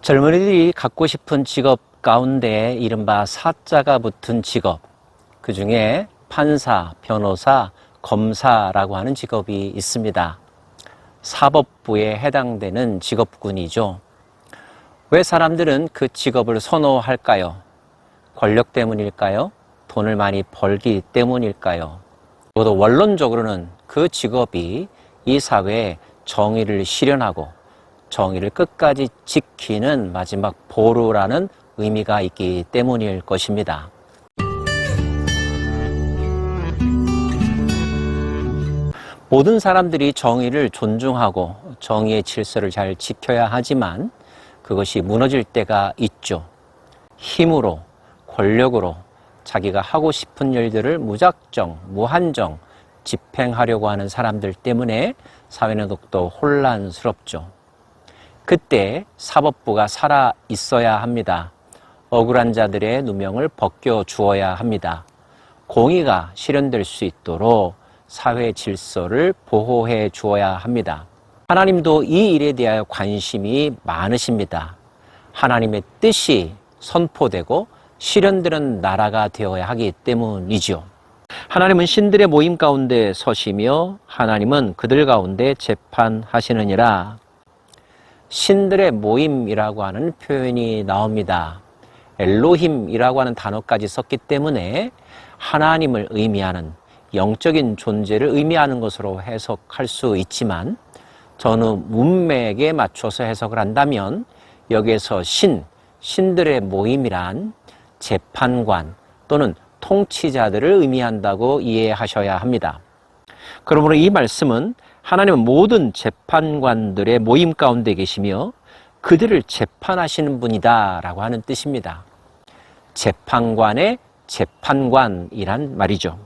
젊은이들이 갖고 싶은 직업 가운데 이른바 사자가 붙은 직업, 그 중에 판사, 변호사, 검사라고 하는 직업이 있습니다. 사법부에 해당되는 직업군이죠. 왜 사람들은 그 직업을 선호할까요? 권력 때문일까요? 돈을 많이 벌기 때문일까요? 모두 원론적으로는 그 직업이 이 사회에 정의를 실현하고 정의를 끝까지 지키는 마지막 보루라는 의미가 있기 때문일 것입니다. 모든 사람들이 정의를 존중하고 정의의 질서를 잘 지켜야 하지만 그것이 무너질 때가 있죠. 힘으로, 권력으로 자기가 하고 싶은 일들을 무작정, 무한정 집행하려고 하는 사람들 때문에 사회는 더욱더 혼란스럽죠. 그때 사법부가 살아 있어야 합니다. 억울한 자들의 누명을 벗겨 주어야 합니다. 공의가 실현될 수 있도록 사회 질서를 보호해 주어야 합니다. 하나님도 이 일에 대하여 관심이 많으십니다. 하나님의 뜻이 선포되고 실현되는 나라가 되어야 하기 때문이죠. 하나님은 신들의 모임 가운데 서시며 하나님은 그들 가운데 재판하시느니라. 신들의 모임이라고 하는 표현이 나옵니다. 엘로힘이라고 하는 단어까지 썼기 때문에 하나님을 의미하는 영적인 존재를 의미하는 것으로 해석할 수 있지만 저는 문맥에 맞춰서 해석을 한다면 여기에서 신들의 모임이란 재판관 또는 통치자들을 의미한다고 이해하셔야 합니다. 그러므로 이 말씀은 하나님은 모든 재판관들의 모임 가운데 계시며 그들을 재판하시는 분이다 라고 하는 뜻입니다. 재판관의 재판관이란 말이죠.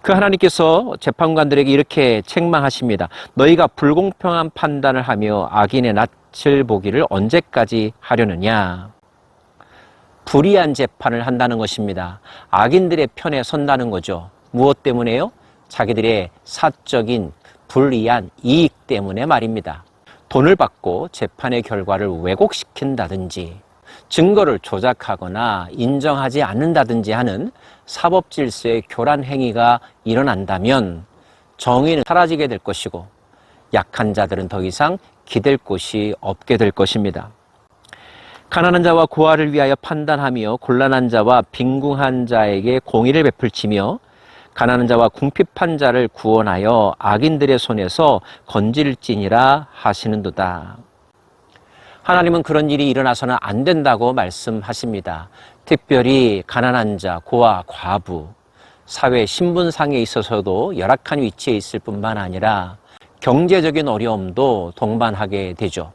그 하나님께서 재판관들에게 이렇게 책망하십니다. 너희가 불공평한 판단을 하며 악인의 낯을 보기를 언제까지 하려느냐. 불의한 재판을 한다는 것입니다. 악인들의 편에 선다는 거죠. 무엇 때문에요? 자기들의 사적인 불이한 이익 때문에 말입니다. 돈을 받고 재판의 결과를 왜곡시킨다든지 증거를 조작하거나 인정하지 않는다든지 하는 사법 질서의 교란 행위가 일어난다면 정의는 사라지게 될 것이고 약한 자들은 더 이상 기댈 곳이 없게 될 것입니다. 가난한 자와 고아를 위하여 판단하며 곤란한 자와 빈궁한 자에게 공의를 베풀치며 가난한 자와 궁핍한 자를 구원하여 악인들의 손에서 건질지니라 하시는도다. 하나님은 그런 일이 일어나서는 안 된다고 말씀하십니다. 특별히 가난한 자, 고아, 과부, 사회 신분상에 있어서도 열악한 위치에 있을 뿐만 아니라 경제적인 어려움도 동반하게 되죠.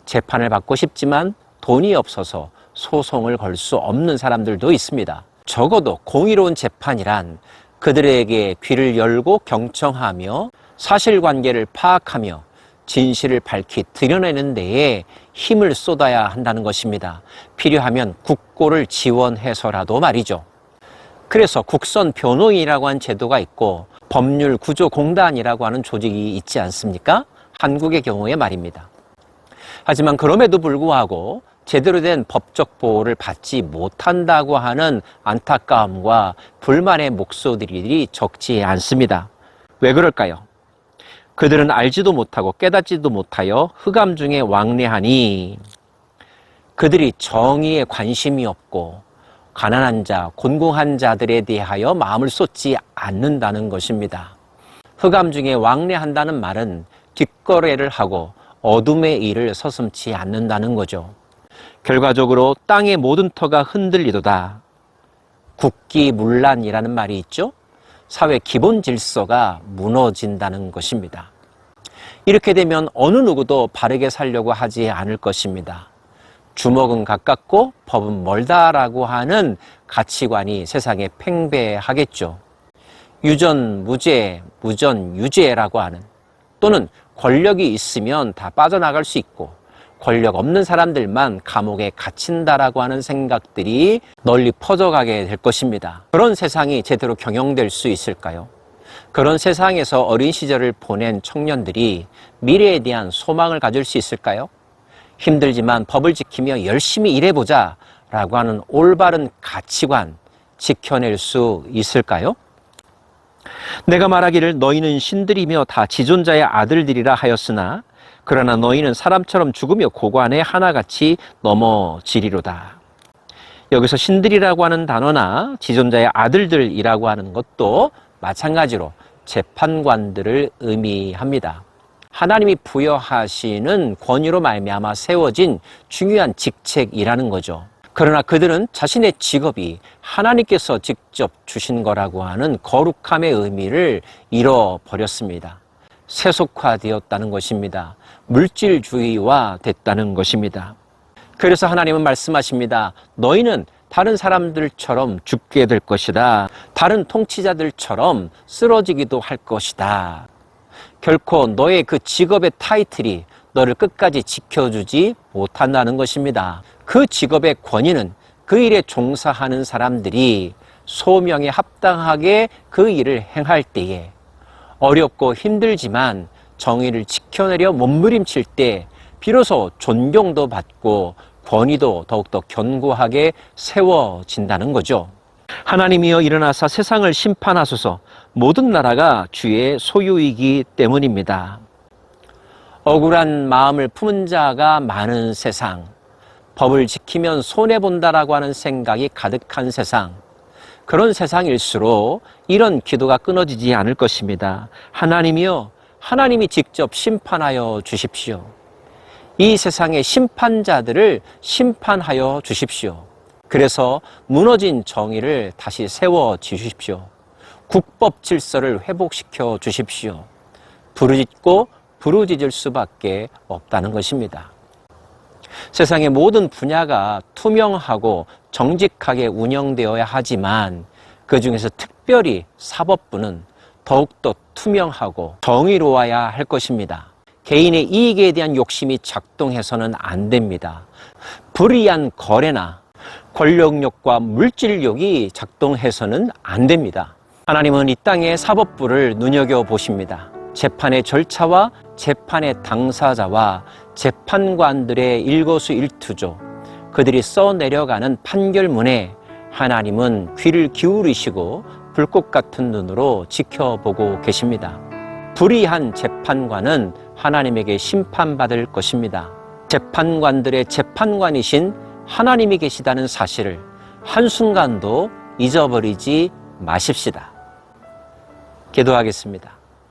재판을 받고 싶지만 돈이 없어서 소송을 걸 수 없는 사람들도 있습니다. 적어도 공의로운 재판이란 그들에게 귀를 열고 경청하며 사실관계를 파악하며 진실을 밝히 드러내는 데에 힘을 쏟아야 한다는 것입니다. 필요하면 국고를 지원해서라도 말이죠. 그래서 국선 변호인이라고 하는 제도가 있고 법률구조공단이라고 하는 조직이 있지 않습니까? 한국의 경우에 말입니다. 하지만 그럼에도 불구하고 제대로 된 법적 보호를 받지 못한다고 하는 안타까움과 불만의 목소리들이 적지 않습니다. 왜 그럴까요? 그들은 알지도 못하고 깨닫지도 못하여 흑암 중에 왕래하니 그들이 정의에 관심이 없고 가난한 자, 곤궁한 자들에 대하여 마음을 쏟지 않는다는 것입니다. 흑암 중에 왕래한다는 말은 뒷거래를 하고 어둠의 일을 서슴지 않는다는 거죠. 결과적으로 땅의 모든 터가 흔들리도다. 국기문란이라는 말이 있죠. 사회 기본 질서가 무너진다는 것입니다. 이렇게 되면 어느 누구도 바르게 살려고 하지 않을 것입니다. 주먹은 가깝고 법은 멀다라고 하는 가치관이 세상에 팽배하겠죠. 유전무죄, 무전유죄라고 하는 또는 권력이 있으면 다 빠져나갈 수 있고 권력 없는 사람들만 감옥에 갇힌다라고 하는 생각들이 널리 퍼져가게 될 것입니다. 그런 세상이 제대로 경영될 수 있을까요? 그런 세상에서 어린 시절을 보낸 청년들이 미래에 대한 소망을 가질 수 있을까요? 힘들지만 법을 지키며 열심히 일해보자 라고 하는 올바른 가치관 지켜낼 수 있을까요? 내가 말하기를 너희는 신들이며 다 지존자의 아들들이라 하였으나 그러나 너희는 사람처럼 죽으며 고관에 하나같이 넘어지리로다. 여기서 신들이라고 하는 단어나 지존자의 아들들이라고 하는 것도 마찬가지로 재판관들을 의미합니다. 하나님이 부여하시는 권위로 말미암아 세워진 중요한 직책이라는 거죠. 그러나 그들은 자신의 직업이 하나님께서 직접 주신 거라고 하는 거룩함의 의미를 잃어버렸습니다. 세속화되었다는 것입니다. 물질주의화 됐다는 것입니다. 그래서 하나님은 말씀하십니다. 너희는 다른 사람들처럼 죽게 될 것이다. 다른 통치자들처럼 쓰러지기도 할 것이다. 결코 너의 그 직업의 타이틀이 너를 끝까지 지켜주지 못한다는 것입니다. 그 직업의 권위는 그 일에 종사하는 사람들이 소명에 합당하게 그 일을 행할 때에 어렵고 힘들지만 정의를 지켜내려 몸부림칠 때 비로소 존경도 받고 권위도 더욱더 견고하게 세워진다는 거죠. 하나님이여 일어나사 세상을 심판하소서. 모든 나라가 주의 소유이기 때문입니다. 억울한 마음을 품은 자가 많은 세상, 법을 지키면 손해본다라고 하는 생각이 가득한 세상, 그런 세상일수록 이런 기도가 끊어지지 않을 것입니다. 하나님이여, 하나님이 직접 심판하여 주십시오. 이 세상의 심판자들을 심판하여 주십시오. 그래서 무너진 정의를 다시 세워 주십시오. 국법 질서를 회복시켜 주십시오. 부르짖고 부르짖을 수밖에 없다는 것입니다. 세상의 모든 분야가 투명하고 정직하게 운영되어야 하지만 그 중에서 특별히 사법부는 더욱더 투명하고 정의로워야 할 것입니다. 개인의 이익에 대한 욕심이 작동해서는 안 됩니다. 불이한 거래나 권력욕과 물질욕이 작동해서는 안 됩니다. 하나님은 이 땅의 사법부를 눈여겨보십니다. 재판의 절차와 재판의 당사자와 재판관들의 일거수일투족, 그들이 써내려가는 판결문에 하나님은 귀를 기울이시고 불꽃 같은 눈으로 지켜보고 계십니다. 불의한 재판관은 하나님에게 심판받을 것입니다. 재판관들의 재판관이신 하나님이 계시다는 사실을 한순간도 잊어버리지 마십시다. 기도하겠습니다.